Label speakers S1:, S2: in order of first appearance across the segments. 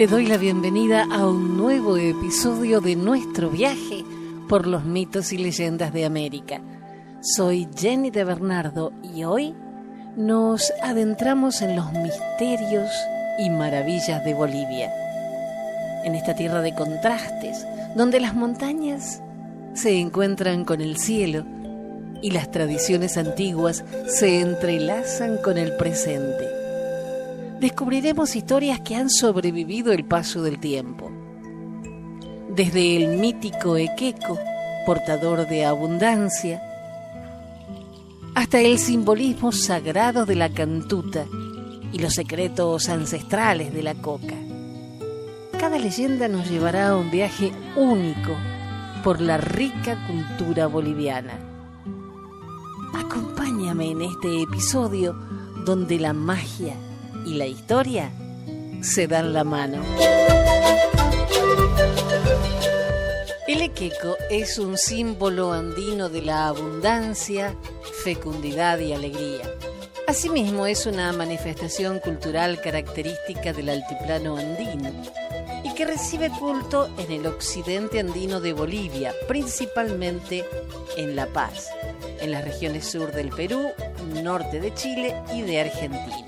S1: Te doy la bienvenida a un nuevo episodio de nuestro viaje por los mitos y leyendas de América. Soy Jenny de Bernardo y hoy nos adentramos en los misterios y maravillas de Bolivia. En esta tierra de contrastes, donde las montañas se encuentran con el cielo y las tradiciones antiguas se entrelazan con el presente. Descubriremos historias que han sobrevivido el paso del tiempo. Desde el mítico Equeco, portador de abundancia, hasta el simbolismo sagrado de la cantuta y los secretos ancestrales de la coca. Cada leyenda nos llevará a un viaje único por la rica cultura boliviana. Acompáñame en este episodio donde la magia y la historia se dan la mano. El equeco es un símbolo andino de la abundancia, fecundidad y alegría. Asimismo, es una manifestación cultural característica del altiplano andino y que recibe culto en el occidente andino de Bolivia, principalmente en La Paz, en las regiones sur del Perú, norte de Chile y de Argentina.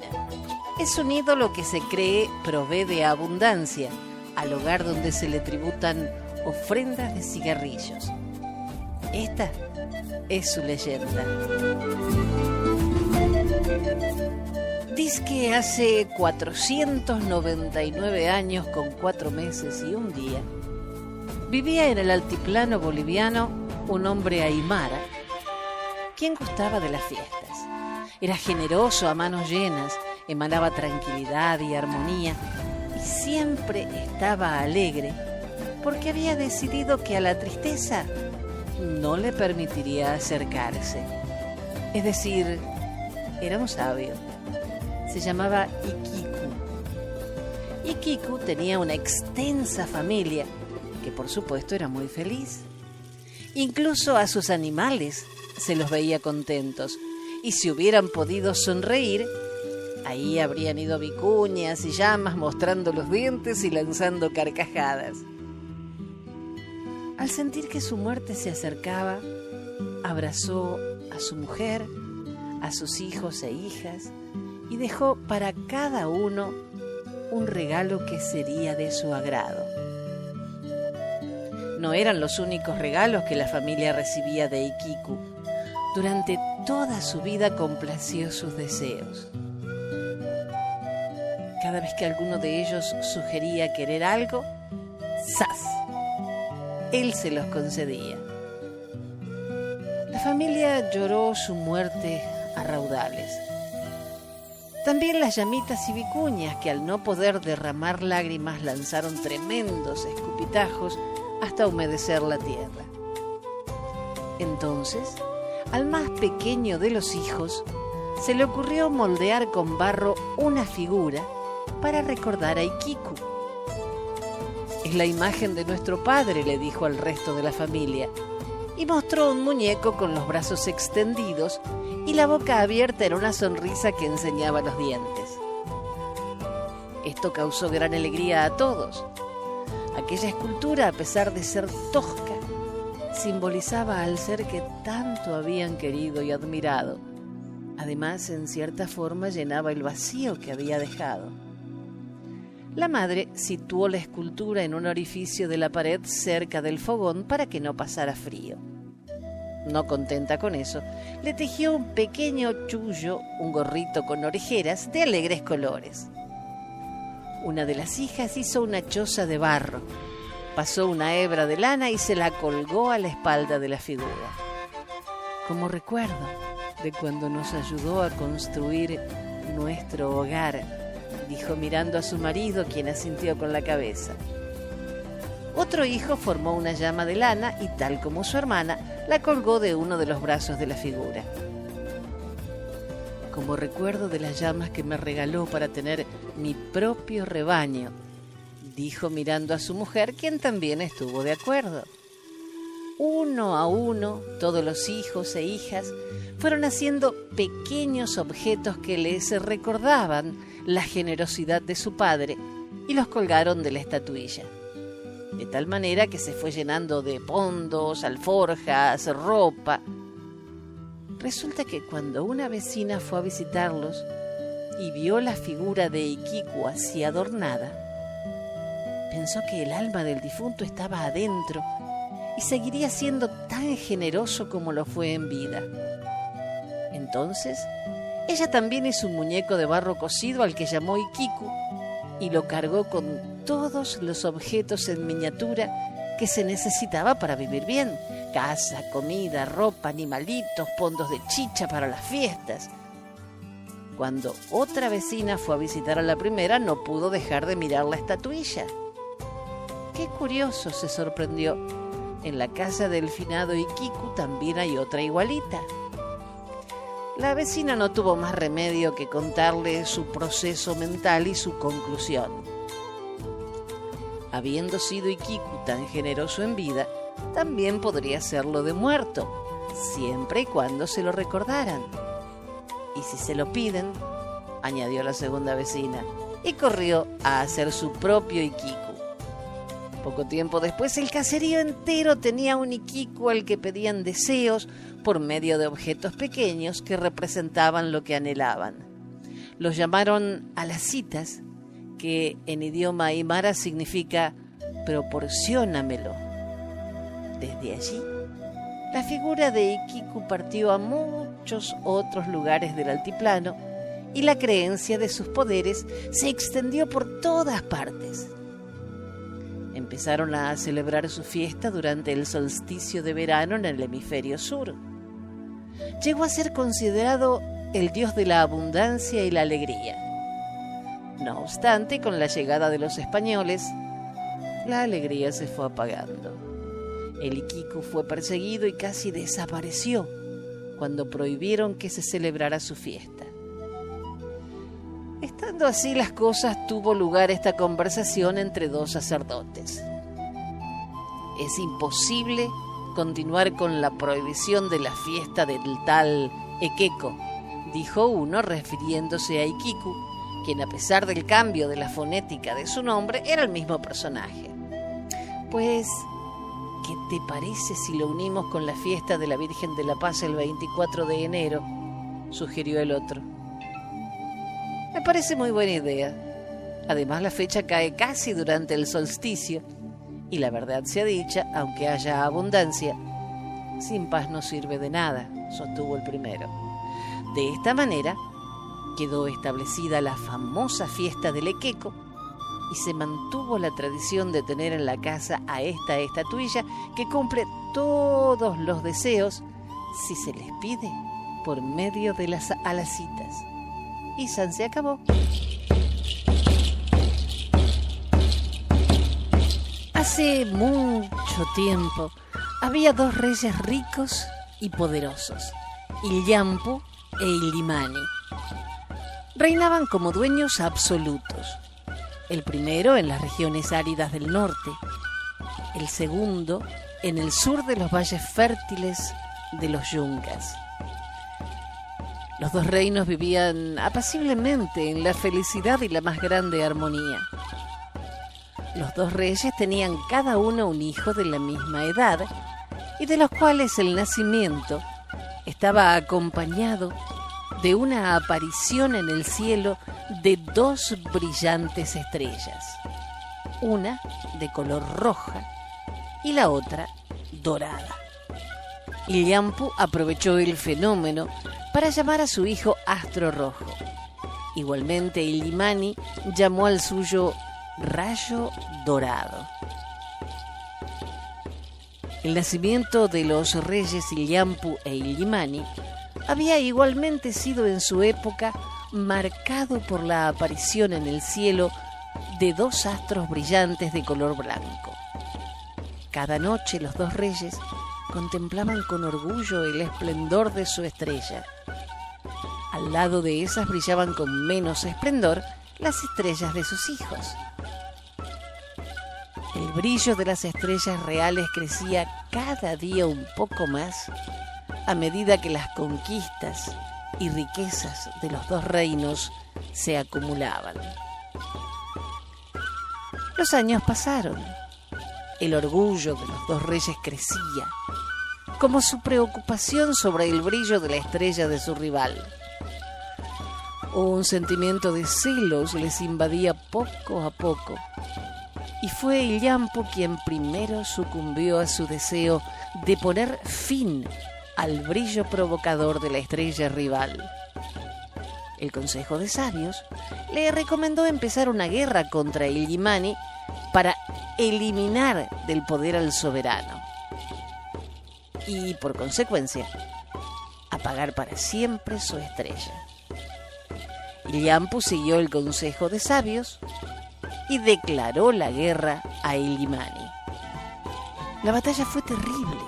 S1: Es un ídolo que se cree provee de abundancia, al hogar donde se le tributan ofrendas de cigarrillos. Esta es su leyenda. Dice que hace 499 años con 4 meses y un día, vivía en el altiplano boliviano un hombre aymara, quien gustaba de las fiestas. Era generoso a manos llenas, emanaba tranquilidad y armonía y siempre estaba alegre porque había decidido que a la tristeza no le permitiría acercarse. Es decir, era un sabio. Se llamaba Iquiku. Iquiku tenía una extensa familia que por supuesto era muy feliz. Incluso a sus animales se los veía contentos y si hubieran podido sonreír, ahí habrían ido vicuñas y llamas mostrando los dientes y lanzando carcajadas. Al sentir que su muerte se acercaba, abrazó a su mujer, a sus hijos e hijas y dejó para cada uno un regalo que sería de su agrado. No eran los únicos regalos que la familia recibía de Iquiku. Durante toda su vida complació sus deseos. Cada vez que alguno de ellos sugería querer algo, ¡zas!, él se los concedía. La familia lloró su muerte a raudales. También las llamitas y vicuñas, que al no poder derramar lágrimas lanzaron tremendos escupitajos hasta humedecer la tierra. Entonces, al más pequeño de los hijos, se le ocurrió moldear con barro una figura para recordar a Iquiku. Es la imagen de nuestro padre, le dijo al resto de la familia, y mostró un muñeco con los brazos extendidos y la boca abierta en una sonrisa que enseñaba los dientes. Esto causó gran alegría a todos. Aquella escultura, a pesar de ser tosca, simbolizaba al ser que tanto habían querido y admirado. Además, en cierta forma, llenaba el vacío que había dejado. La madre situó la escultura en un orificio de la pared cerca del fogón para que no pasara frío. No contenta con eso, le tejió un pequeño chullo, un gorrito con orejeras de alegres colores. Una de las hijas hizo una choza de barro, pasó una hebra de lana y se la colgó a la espalda de la figura. Como recuerdo de cuando nos ayudó a construir nuestro hogar, dijo mirando a su marido, quien asintió con la cabeza. Otro hijo formó una llama de lana y, tal como su hermana, la colgó de uno de los brazos de la figura. Como recuerdo de las llamas que me regaló para tener mi propio rebaño, dijo mirando a su mujer, quien también estuvo de acuerdo. Uno a uno, todos los hijos e hijas fueron haciendo pequeños objetos que les recordaban la generosidad de su padre y los colgaron de la estatuilla, de tal manera que se fue llenando de pondos, alforjas, ropa. Resulta que cuando una vecina fue a visitarlos y vio la figura de Iquicu así adornada, pensó que el alma del difunto estaba adentro y seguiría siendo tan generoso como lo fue en vida. Entonces, ella también hizo un muñeco de barro cocido al que llamó Iquicu y lo cargó con todos los objetos en miniatura que se necesitaba para vivir bien: casa, comida, ropa, animalitos, pondos de chicha para las fiestas. Cuando otra vecina fue a visitar a la primera, no pudo dejar de mirar la estatuilla. ¡Qué curioso!, se sorprendió. En la casa del finado Iquicu también hay otra igualita. La vecina no tuvo más remedio que contarle su proceso mental y su conclusión. Habiendo sido Iquicu tan generoso en vida, también podría serlo de muerto, siempre y cuando se lo recordaran. Y si se lo piden, añadió la segunda vecina, y corrió a hacer su propio Iquicu. Poco tiempo después, el caserío entero tenía un Iquicu al que pedían deseos por medio de objetos pequeños que representaban lo que anhelaban. Los llamaron alacitas, que en idioma aymara significa proporciónamelo. Desde allí, la figura de Iquicu partió a muchos otros lugares del altiplano y la creencia de sus poderes se extendió por todas partes. Empezaron a celebrar su fiesta durante el solsticio de verano en el hemisferio sur. Llegó a ser considerado el dios de la abundancia y la alegría. No obstante, con la llegada de los españoles, la alegría se fue apagando. El Iquicu fue perseguido y casi desapareció cuando prohibieron que se celebrara su fiesta. Estando así las cosas, tuvo lugar esta conversación entre dos sacerdotes. Es imposible continuar con la prohibición de la fiesta del tal Ekeko, dijo uno refiriéndose a Iquicu, quien a pesar del cambio de la fonética de su nombre era el mismo personaje. Pues, ¿qué te parece si lo unimos con la fiesta de la Virgen de la Paz el 24 de enero? Sugirió el otro. Me parece muy buena idea. Además, la fecha cae casi durante el solsticio y la verdad sea dicha, aunque haya abundancia, sin paz no sirve de nada, sostuvo el primero. De esta manera quedó establecida la famosa fiesta del Ekeko y se mantuvo la tradición de tener en la casa a esta estatuilla que cumple todos los deseos si se les pide por medio de las alacitas. Y san se acabó. Hace mucho tiempo había dos reyes ricos y poderosos, Illampu e Illimani. Reinaban como dueños absolutos. El primero en las regiones áridas del norte, el segundo en el sur de los valles fértiles de los Yungas. Los dos reinos vivían apaciblemente en la felicidad y la más grande armonía. Los dos reyes tenían cada uno un hijo de la misma edad y de los cuales el nacimiento estaba acompañado de una aparición en el cielo de dos brillantes estrellas, una de color roja y la otra dorada. Illampu aprovechó el fenómeno para llamar a su hijo Astro Rojo. Igualmente, Illimani llamó al suyo Rayo Dorado. El nacimiento de los reyes Illampu e Illimani había igualmente sido en su época marcado por la aparición en el cielo de dos astros brillantes de color blanco. Cada noche los dos reyes contemplaban con orgullo el esplendor de su estrella. Al lado de esas brillaban con menos esplendor las estrellas de sus hijos. El brillo de las estrellas reales crecía cada día un poco más a medida que las conquistas y riquezas de los dos reinos se acumulaban. Los años pasaron. El orgullo de los dos reyes crecía, como su preocupación sobre el brillo de la estrella de su rival. Un sentimiento de celos les invadía poco a poco, y fue Illiampu quien primero sucumbió a su deseo de poner fin al brillo provocador de la estrella rival. El Consejo de Sabios le recomendó empezar una guerra contra Illimani para eliminar del poder al soberano y, por consecuencia, apagar para siempre su estrella. Illiampu siguió el Consejo de Sabios y declaró la guerra a Illimani. La batalla fue terrible.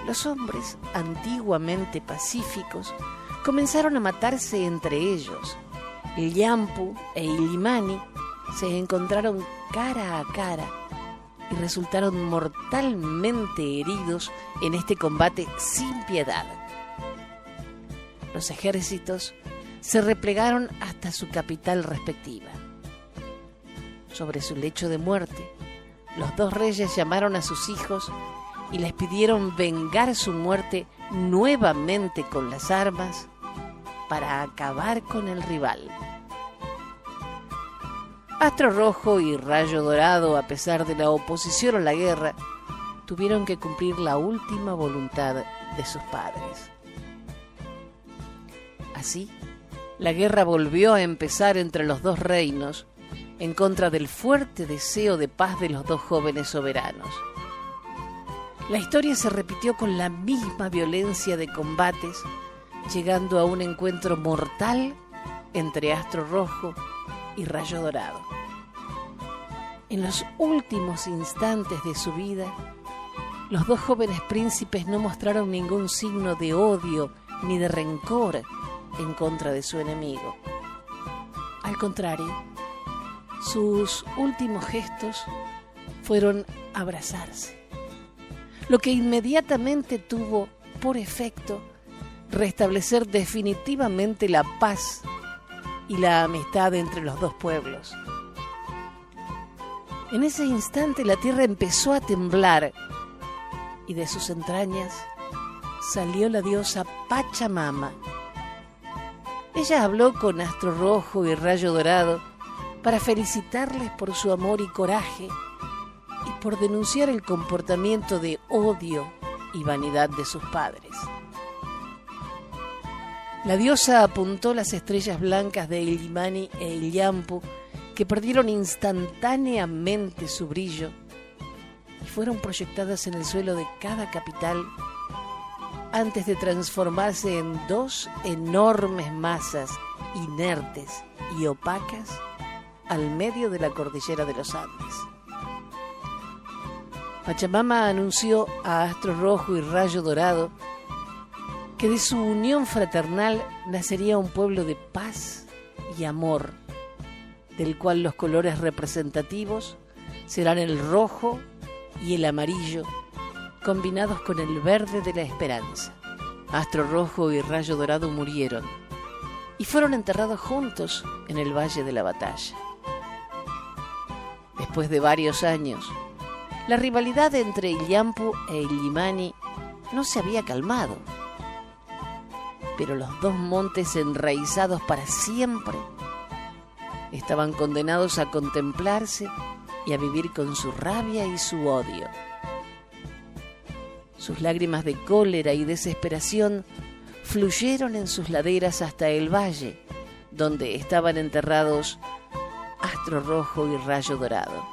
S1: Los hombres, antiguamente pacíficos, comenzaron a matarse entre ellos. Illiampu e Illimani se encontraron cara a cara y resultaron mortalmente heridos en este combate sin piedad. Los ejércitos se replegaron hasta su capital respectiva. Sobre su lecho de muerte, los dos reyes llamaron a sus hijos y les pidieron vengar su muerte nuevamente con las armas para acabar con el rival. Astro Rojo y Rayo Dorado, a pesar de la oposición a la guerra, tuvieron que cumplir la última voluntad de sus padres. Así, la guerra volvió a empezar entre los dos reinos en contra del fuerte deseo de paz de los dos jóvenes soberanos. La historia se repitió con la misma violencia de combates, llegando a un encuentro mortal entre Astro Rojo y Rayo Dorado. En los últimos instantes de su vida, los dos jóvenes príncipes no mostraron ningún signo de odio ni de rencor en contra de su enemigo. Al contrario, sus últimos gestos fueron abrazarse, lo que inmediatamente tuvo por efecto restablecer definitivamente la paz y la amistad entre los dos pueblos. En ese instante la tierra empezó a temblar y de sus entrañas salió la diosa Pachamama. Ella habló con Astro Rojo y Rayo Dorado para felicitarles por su amor y coraje y por denunciar el comportamiento de odio y vanidad de sus padres. La diosa apuntó las estrellas blancas de Illimani e Illiampu, que perdieron instantáneamente su brillo y fueron proyectadas en el suelo de cada capital antes de transformarse en dos enormes masas inertes y opacas al medio de la cordillera de los Andes. Pachamama anunció a Astro Rojo y Rayo Dorado que de su unión fraternal nacería un pueblo de paz y amor, del cual los colores representativos serán el rojo y el amarillo, combinados con el verde de la esperanza. Astro Rojo y Rayo Dorado murieron y fueron enterrados juntos en el Valle de la Batalla. Después de varios años, la rivalidad entre Illiampu e Illimani no se había calmado, pero los dos montes enraizados para siempre estaban condenados a contemplarse y a vivir con su rabia y su odio. Sus lágrimas de cólera y desesperación fluyeron en sus laderas hasta el valle, donde estaban enterrados Astro Rojo y Rayo Dorado.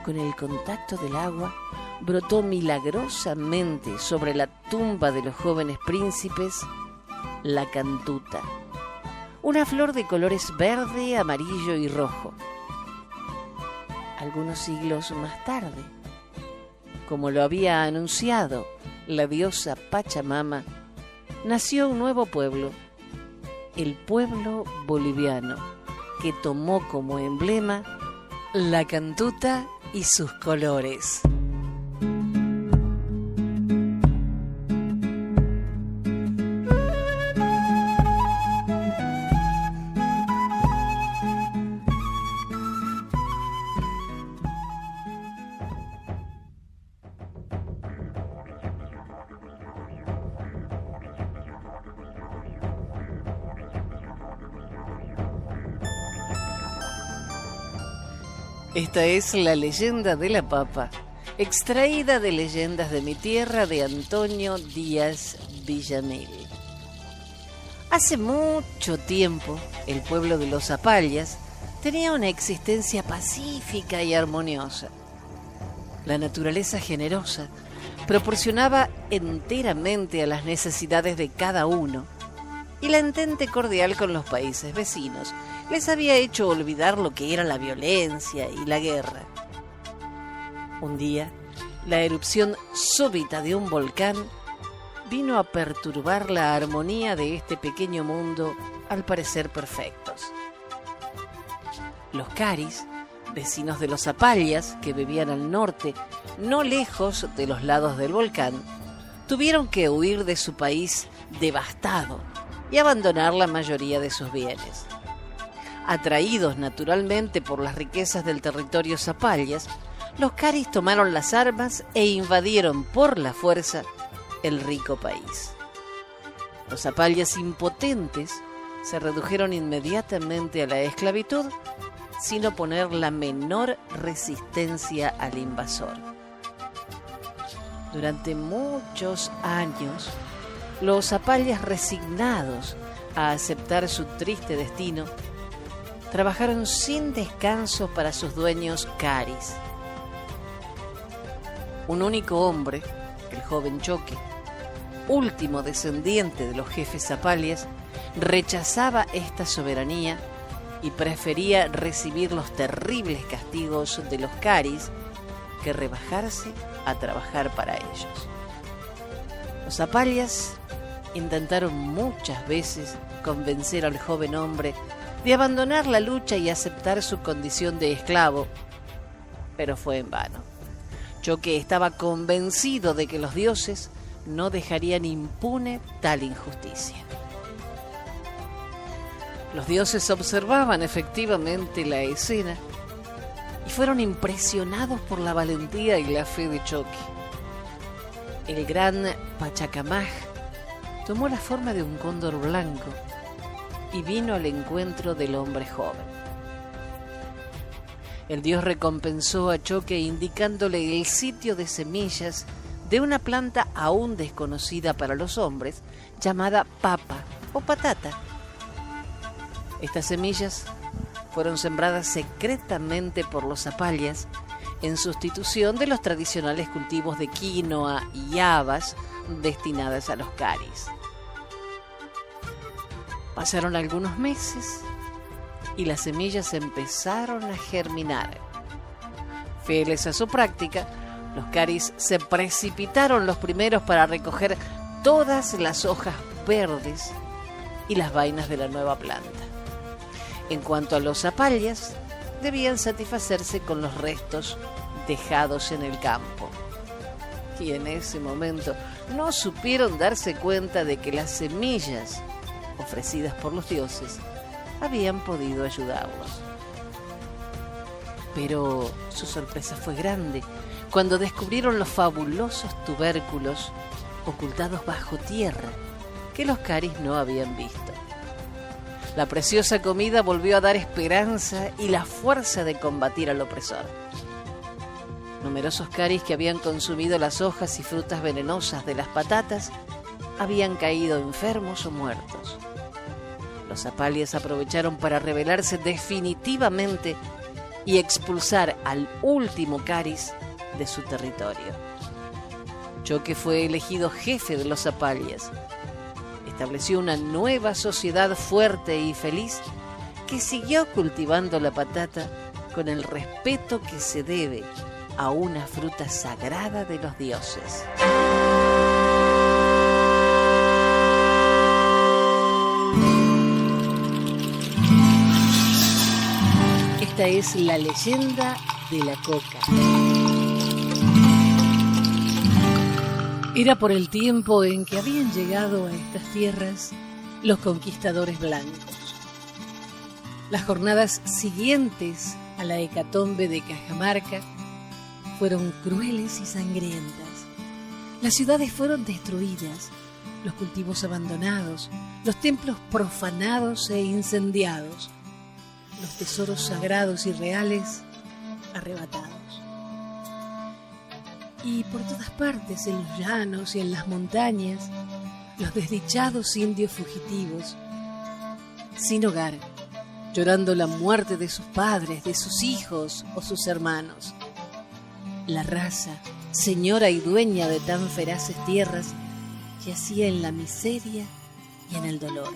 S1: Con el contacto del agua, brotó milagrosamente sobre la tumba de los jóvenes príncipes la cantuta, una flor de colores verde, amarillo y rojo. Algunos siglos más tarde, como lo había anunciado la diosa Pachamama, nació un nuevo pueblo, el pueblo boliviano, que tomó como emblema la cantuta y sus colores. Esta es la leyenda de la papa, extraída de Leyendas de mi tierra de Antonio Díaz Villamil. Hace mucho tiempo, el pueblo de los Zapallas tenía una existencia pacífica y armoniosa. La naturaleza generosa proporcionaba enteramente a las necesidades de cada uno, y la entente cordial con los países vecinos les había hecho olvidar lo que era la violencia y la guerra. Un día, la erupción súbita de un volcán vino a perturbar la armonía de este pequeño mundo, al parecer perfectos. Los caris, vecinos de los Zapallas, que vivían al norte, no lejos de los lados del volcán, tuvieron que huir de su país devastado y abandonar la mayoría de sus bienes. Atraídos naturalmente por las riquezas del territorio Zapallas, los caris tomaron las armas e invadieron por la fuerza el rico país. Los Zapallas impotentes se redujeron inmediatamente a la esclavitud sin oponer la menor resistencia al invasor. Durante muchos años, los Zapallas, resignados a aceptar su triste destino, trabajaron sin descanso para sus dueños caris. Un único hombre, el joven Choque, último descendiente de los jefes Zapallas, rechazaba esta soberanía y prefería recibir los terribles castigos de los caris que rebajarse a trabajar para ellos. Los Zapallas intentaron muchas veces convencer al joven hombre de abandonar la lucha y aceptar su condición de esclavo, pero fue en vano. Choque estaba convencido de que los dioses no dejarían impune tal injusticia. Los dioses observaban efectivamente la escena y fueron impresionados por la valentía y la fe de Choque. El gran Pachacamaj tomó la forma de un cóndor blanco y vino al encuentro del hombre joven. El dios recompensó a Choque indicándole el sitio de semillas de una planta aún desconocida para los hombres, llamada papa o patata. Estas semillas fueron sembradas secretamente por los Zapallas en sustitución de los tradicionales cultivos de quinoa y habas destinadas a los caris. Pasaron algunos meses y las semillas empezaron a germinar. Fieles a su práctica, los caris se precipitaron los primeros para recoger todas las hojas verdes y las vainas de la nueva planta. En cuanto a los Zapallas, debían satisfacerse con los restos dejados en el campo. Y en ese momento no supieron darse cuenta de que las semillas ofrecidas por los dioses habían podido ayudarlos. Pero su sorpresa fue grande cuando descubrieron los fabulosos tubérculos ocultados bajo tierra que los caris no habían visto. La preciosa comida volvió a dar esperanza y la fuerza de combatir al opresor. Numerosos caris que habían consumido las hojas y frutas venenosas de las patatas habían caído enfermos o muertos. Los Zapallas aprovecharon para rebelarse definitivamente y expulsar al último caris de su territorio. Choque fue elegido jefe de los Zapallas. Estableció una nueva sociedad fuerte y feliz que siguió cultivando la patata con el respeto que se debe a una fruta sagrada de los dioses. Esta es la leyenda de la coca. Era por el tiempo en que habían llegado a estas tierras los conquistadores blancos. Las jornadas siguientes a la hecatombe de Cajamarca fueron crueles y sangrientas. Las ciudades fueron destruidas, los cultivos abandonados, los templos profanados e incendiados, los tesoros sagrados y reales
S2: arrebatados. Y por todas partes, en los llanos y en las montañas, los desdichados indios fugitivos, sin hogar, llorando la muerte de sus padres, de sus hijos o sus hermanos. La raza, señora y dueña de tan feraces tierras, yacía en la miseria y en el dolor.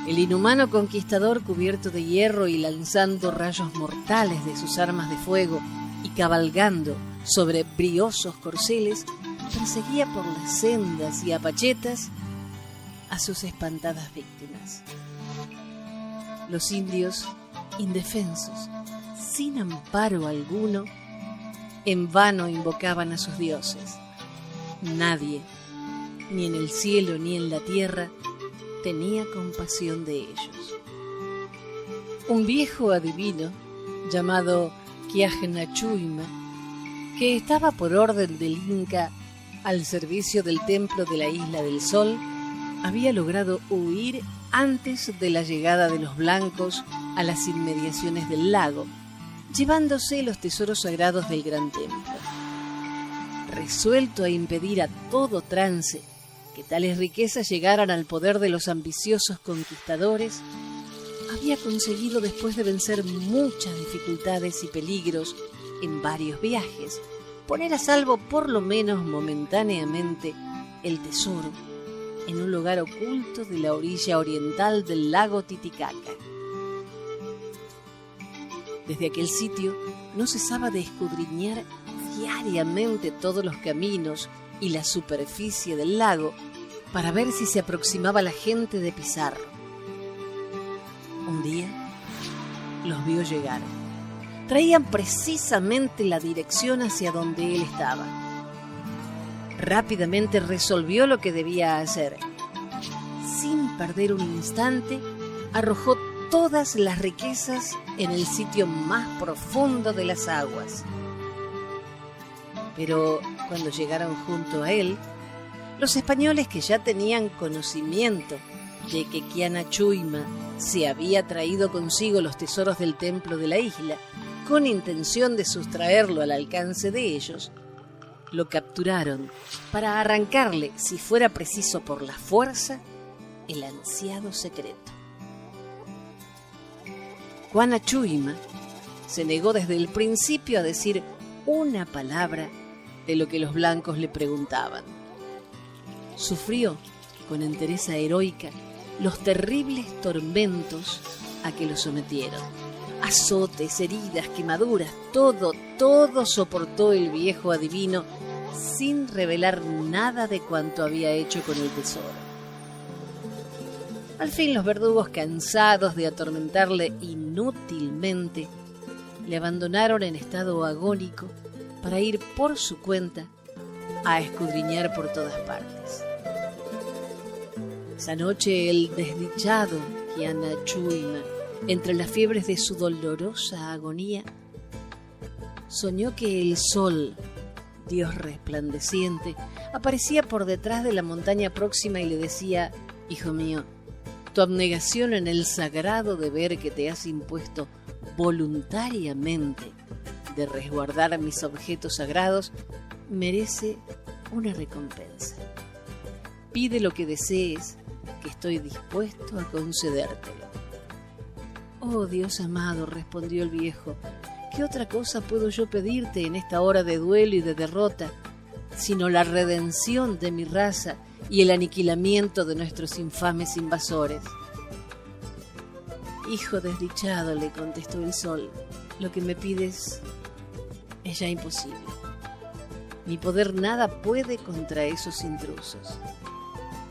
S2: El inhumano conquistador, cubierto de hierro y lanzando rayos mortales de sus armas de fuego y cabalgando sobre briosos corceles, perseguía por las sendas y apachetas a sus espantadas víctimas. Los indios, indefensos, sin amparo alguno, en vano invocaban a sus dioses. Nadie, ni en el cielo ni en la tierra, tenía compasión de ellos. Un viejo adivino llamado Quiahnachuyma, que estaba por orden del Inca al servicio del templo de la Isla del Sol, había logrado huir antes de la llegada de los blancos a las inmediaciones del lago, llevándose los tesoros sagrados del gran templo. Resuelto a impedir a todo trance que tales riquezas llegaran al poder de los ambiciosos conquistadores, había conseguido, después de vencer muchas dificultades y peligros en varios viajes, poner a salvo por lo menos momentáneamente el tesoro en un lugar oculto de la orilla oriental del lago Titicaca. Desde aquel sitio no cesaba de escudriñar diariamente todos los caminos y la superficie del lago para ver si se aproximaba la gente de Pizarro. Un día los vio llegar. Traían precisamente la dirección hacia donde él estaba. Rápidamente resolvió lo que debía hacer. Sin perder un instante, arrojó todas las riquezas en el sitio más profundo de las aguas. Pero cuando llegaron junto a él, los españoles, que ya tenían conocimiento de que Quiahnachuyma se había traído consigo los tesoros del templo de la isla, con intención de sustraerlo al alcance de ellos, lo capturaron para arrancarle, si fuera preciso por la fuerza, el ansiado secreto. Quiahnachuyma se negó desde el principio a decir una palabra de lo que los blancos le preguntaban. Sufrió con entereza heroica los terribles tormentos a que lo sometieron. Azotes, heridas, quemaduras, todo soportó el viejo adivino sin revelar nada de cuanto había hecho con el tesoro. Al fin los verdugos, cansados de atormentarle inútilmente, le abandonaron en estado agónico para ir por su cuenta a escudriñar por todas partes. Esa noche el desdichado Quiahnachuyma, entre las fiebres de su dolorosa agonía, soñó que el sol, Dios resplandeciente, aparecía por detrás de la montaña próxima y le decía: «Hijo mío, tu abnegación en el sagrado deber que te has impuesto voluntariamente de resguardar mis objetos sagrados merece una recompensa. Pide lo que desees, que estoy dispuesto a concedértelo». «Oh Dios amado», respondió el viejo, «¿qué otra cosa puedo yo pedirte en esta hora de duelo y de derrota, sino la redención de mi raza y el aniquilamiento de nuestros infames invasores?» «Hijo desdichado», le contestó el sol, «lo que me pides es ya imposible. Mi poder nada puede contra esos intrusos.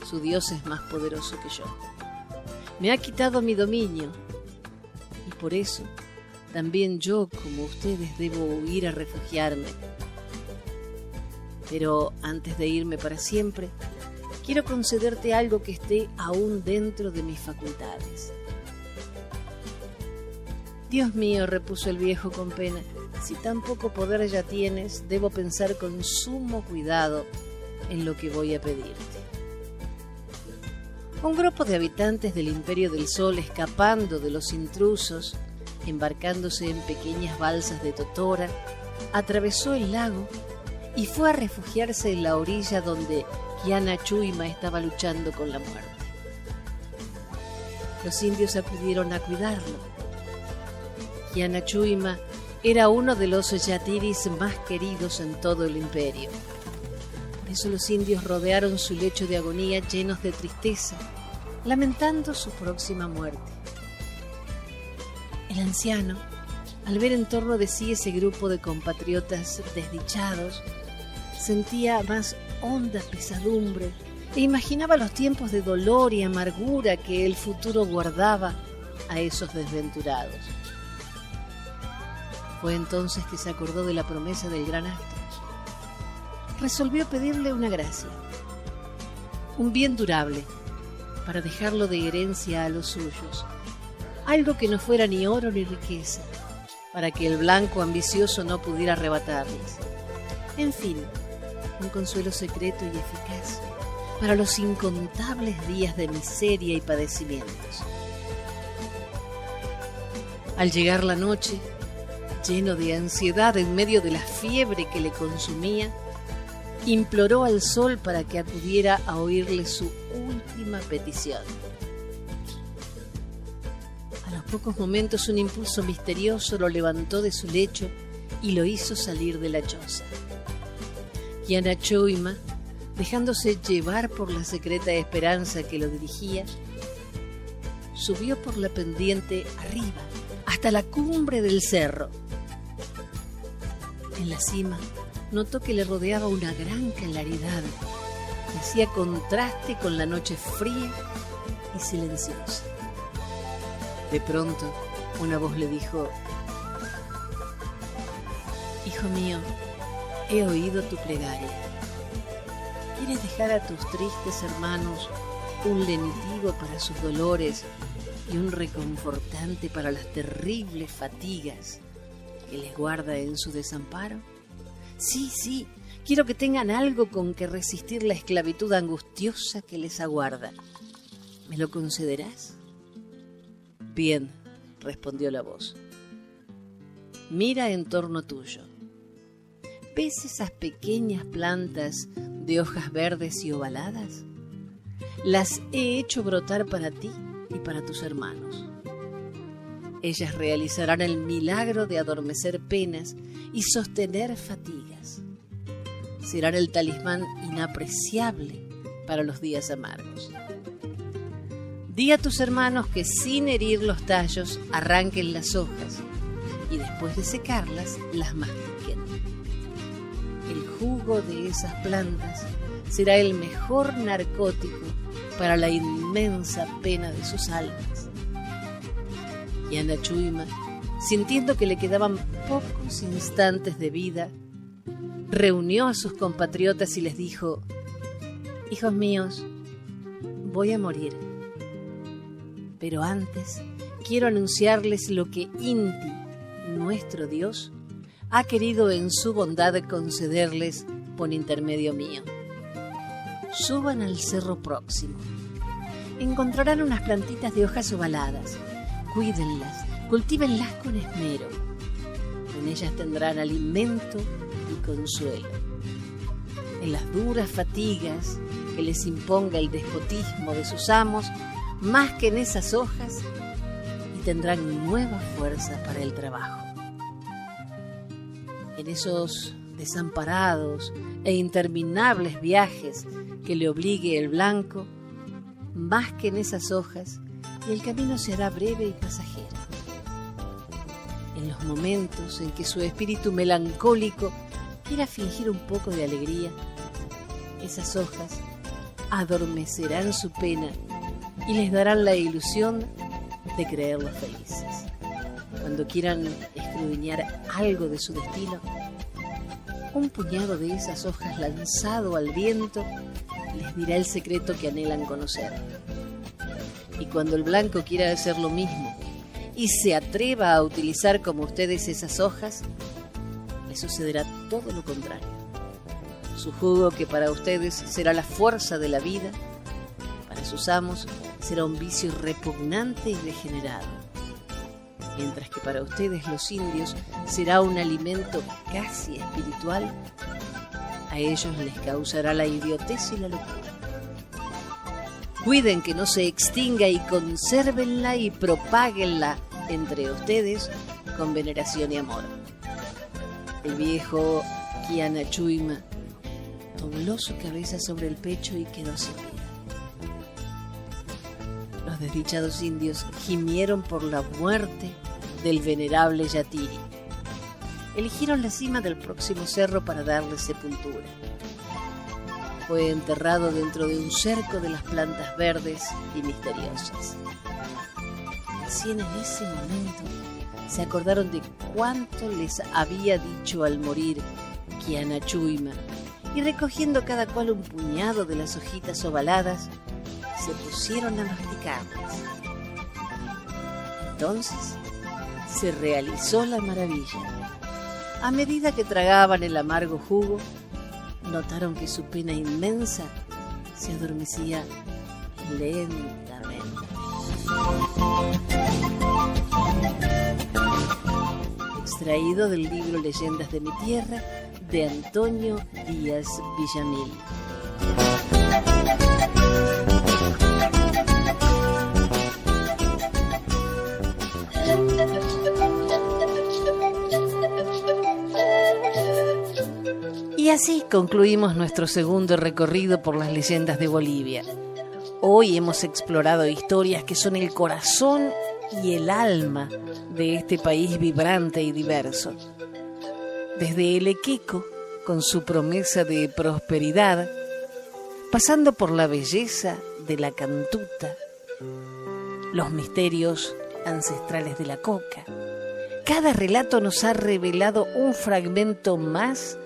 S2: Su Dios es más poderoso que yo. Me ha quitado mi dominio y por eso también yo, como ustedes, debo huir a refugiarme. Pero antes de irme para siempre, quiero concederte algo que esté aún dentro de mis facultades». «Dios mío», repuso el viejo con pena, «si tan poco poder ya tienes, debo pensar con sumo cuidado en lo que voy a pedirte». Un grupo de habitantes del Imperio del Sol, escapando de los intrusos, embarcándose en pequeñas balsas de totora, atravesó el lago y fue a refugiarse en la orilla donde Quianachuima estaba luchando con la muerte. Los indios acudieron a cuidarlo. Quianachuima era uno de los yatiris más queridos en todo el imperio. Por eso los indios rodearon su lecho de agonía llenos de tristeza, lamentando su próxima muerte. El anciano, al ver en torno de sí ese grupo de compatriotas desdichados, sentía más honda pesadumbre e imaginaba los tiempos de dolor y amargura que el futuro guardaba a esos desventurados. Fue entonces que se acordó de la promesa del gran astro. Resolvió pedirle una gracia, un bien durable, para dejarlo de herencia a los suyos, algo que no fuera ni oro ni riqueza, para que el blanco ambicioso no pudiera arrebatarles. En fin, un consuelo secreto y eficaz para los incontables días de miseria y padecimientos. Al llegar la noche, lleno de ansiedad en medio de la fiebre que le consumía, imploró al sol para que acudiera a oírle su última petición. A los pocos momentos un impulso misterioso lo levantó de su lecho y lo hizo salir de la choza. Quianachuima, dejándose llevar por la secreta esperanza que lo dirigía, subió por la pendiente arriba, hasta la cumbre del cerro. En la cima notó que le rodeaba una gran claridad que hacía contraste con la noche fría y silenciosa. De pronto, una voz le dijo: «Hijo mío, he oído tu plegaria. ¿Quieres dejar a tus tristes hermanos un lenitivo para sus dolores y un reconfortante para las terribles fatigas que les guarda en su desamparo? Sí, quiero que tengan algo con que resistir la esclavitud angustiosa que les aguarda. ¿Me lo concederás?» «Bien», respondió la voz. «Mira en torno tuyo. ¿Ves esas pequeñas plantas de hojas verdes y ovaladas? Las he hecho brotar para ti y para tus hermanos. Ellas realizarán el milagro de adormecer penas y sostener fatigas. Serán el talismán inapreciable para los días amargos. Di a tus hermanos que sin herir los tallos arranquen las hojas y después de secarlas las mastiquen. El jugo de esas plantas será el mejor narcótico para la inmensa pena de sus almas». Quianachuima, sintiendo que le quedaban pocos instantes de vida, reunió a sus compatriotas y les dijo: «Hijos míos, voy a morir. Pero antes quiero anunciarles lo que Inti, nuestro Dios, ha querido en su bondad concederles por intermedio mío. Suban al cerro próximo. Encontrarán unas plantitas de hojas ovaladas. Cuídenlas, cultívenlas con esmero. En ellas tendrán alimento y consuelo. En las duras fatigas que les imponga el despotismo de sus amos, más que en esas hojas, y tendrán nueva fuerza para el trabajo. En esos desamparados e interminables viajes que le obligue el blanco, más que en esas hojas, y el camino será breve y pasajero. En los momentos en que su espíritu melancólico quiera fingir un poco de alegría, esas hojas adormecerán su pena y les darán la ilusión de creerlos felices. Cuando quieran escudriñar algo de su destino, un puñado de esas hojas lanzado al viento les dirá el secreto que anhelan conocer. Y cuando el blanco quiera hacer lo mismo y se atreva a utilizar como ustedes esas hojas, le sucederá todo lo contrario. Su jugo, que para ustedes será la fuerza de la vida, para sus amos será un vicio repugnante y degenerado. mientras que para ustedes los indios será un alimento casi espiritual, a ellos les causará la idiotez y la locura. Cuiden que no se extinga y consérvenla y propáguenla entre ustedes con veneración y amor. El viejo Kianachuyma dobló su cabeza sobre el pecho y quedó sin vida. Los desdichados indios gimieron por la muerte del venerable Yatiri. Eligieron la cima del próximo cerro para darle sepultura. Fue enterrado dentro de un cerco de las plantas verdes y misteriosas. Recién en ese momento se acordaron de cuánto les había dicho al morir Kianachuyma, y recogiendo cada cual un puñado de las hojitas ovaladas, se pusieron a masticarlas. Entonces se realizó la maravilla. A medida que tragaban el amargo jugo, notaron que su pena inmensa se adormecía lentamente. Extraído del libro Leyendas de mi tierra, de Antonio Díaz Villamil. Y así concluimos nuestro segundo recorrido por las leyendas de Bolivia. Hoy hemos explorado historias que son el corazón y el alma de este país vibrante y diverso. Desde el Equeco, con su promesa de prosperidad, pasando por la belleza de la cantuta, los misterios ancestrales de la coca. Cada relato nos ha revelado un fragmento más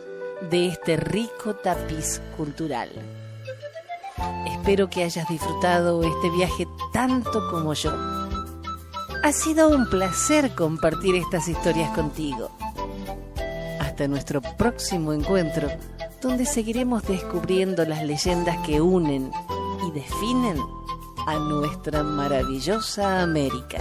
S2: de este rico tapiz cultural. Espero que hayas disfrutado este viaje tanto como yo. Ha sido un placer compartir estas historias contigo. Hasta nuestro próximo encuentro, donde seguiremos descubriendo las leyendas que unen y definen a nuestra maravillosa América.